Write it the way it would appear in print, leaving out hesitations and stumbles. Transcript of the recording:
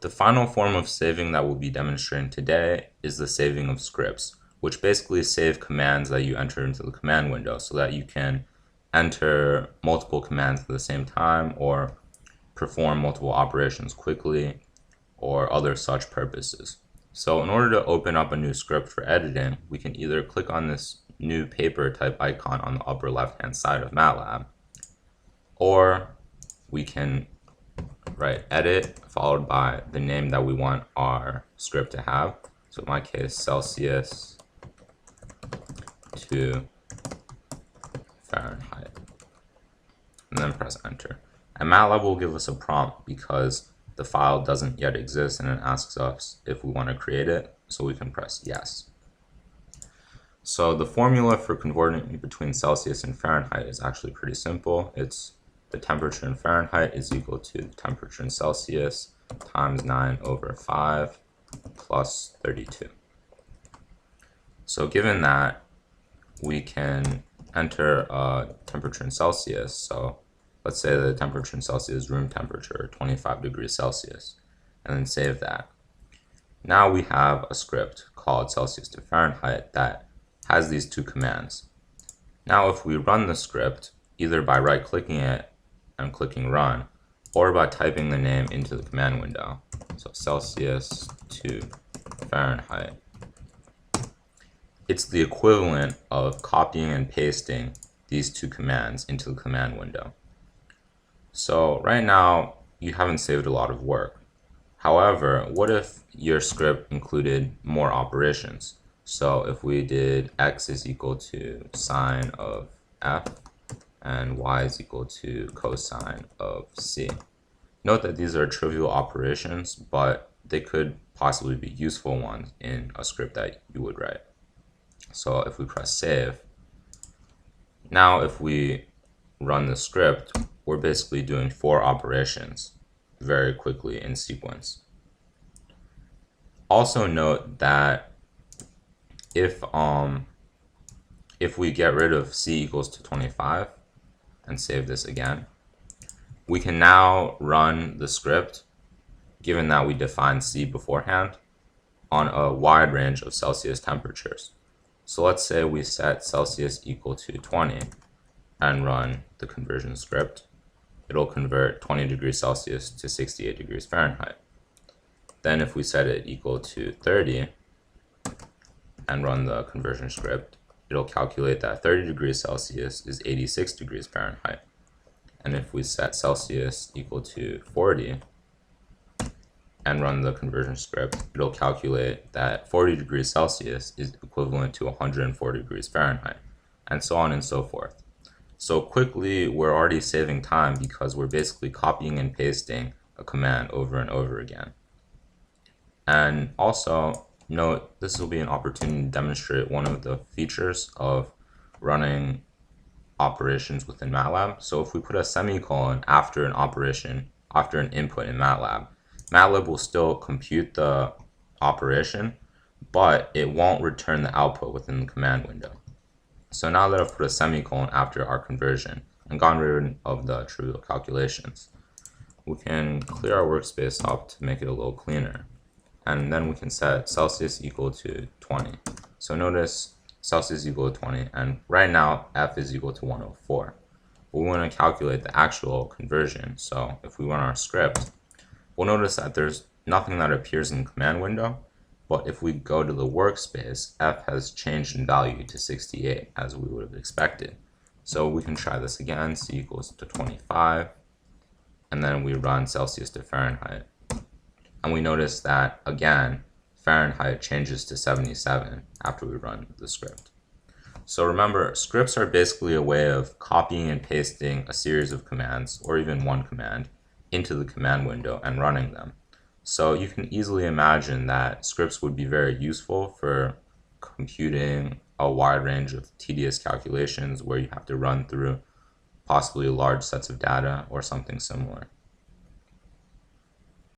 The final form of saving that we'll be demonstrating today is the saving of scripts, which basically save commands that you enter into the command window so that you can enter multiple commands at the same time or perform multiple operations quickly or other such purposes. So in order to open up a new script for editing, we can either click on this new paper type icon on the upper left hand side of Matlab, or we can write edit followed by the name that we want our script to have. So in my case, Celsius to Fahrenheit, and then press enter. And Matlab will give us a prompt because the file doesn't yet exist, and it asks us if we want to create it, so we can press yes. So the formula for converting between Celsius and Fahrenheit is actually pretty simple. It's the temperature in Fahrenheit is equal to the temperature in Celsius times 9/5 plus 32. So given that, we can enter a temperature in Celsius. So let's say the temperature in Celsius is room temperature, 25 degrees Celsius, and then save that. Now we have a script called Celsius to Fahrenheit that has these two commands. Now if we run the script, either by right-clicking it and clicking run, or by typing the name into the command window, so Celsius to Fahrenheit, it's the equivalent of copying and pasting these two commands into the command window. So right now, you haven't saved a lot of work. However, what if your script included more operations? So if we did x is equal to sine of f and y is equal to cosine of c. Note that these are trivial operations, but they could possibly be useful ones in a script that you would write. So if we press save, now if we run the script, we're basically doing 4 operations very quickly in sequence. Also note that if we get rid of c equals to 25 and save this again, we can now run the script, given that we defined c beforehand, on a wide range of Celsius temperatures. So let's say we set Celsius equal to 20 and run the conversion script. It'll convert 20 degrees Celsius to 68 degrees Fahrenheit. Then if we set it equal to 30 and run the conversion script, it'll calculate that 30 degrees Celsius is 86 degrees Fahrenheit. And if we set Celsius equal to 40 and run the conversion script, it'll calculate that 40 degrees Celsius is equivalent to 104 degrees Fahrenheit, and so on and so forth. So quickly, we're already saving time because we're basically copying and pasting a command over and over again. And also, note, this will be an opportunity to demonstrate one of the features of running operations within Matlab. So if we put a semicolon after an operation, after an input in Matlab, Matlab will still compute the operation, but it won't return the output within the command window. So now that I've put a semicolon after our conversion and gone rid of the trivial calculations, we can clear our workspace up to make it a little cleaner. And then we can set Celsius equal to 20. So notice Celsius equal to 20, and right now F is equal to 104. But we want to calculate the actual conversion. So if we run our script, we'll notice that there's nothing that appears in the command window, but if we go to the workspace, F has changed in value to 68 as we would have expected. So we can try this again, C equals to 25, and then we run Celsius to Fahrenheit. And we notice that, again, Fahrenheit changes to 77 after we run the script. So remember, scripts are basically a way of copying and pasting a series of commands, or even one command, into the command window and running them. So you can easily imagine that scripts would be very useful for computing a wide range of tedious calculations where you have to run through possibly large sets of data or something similar.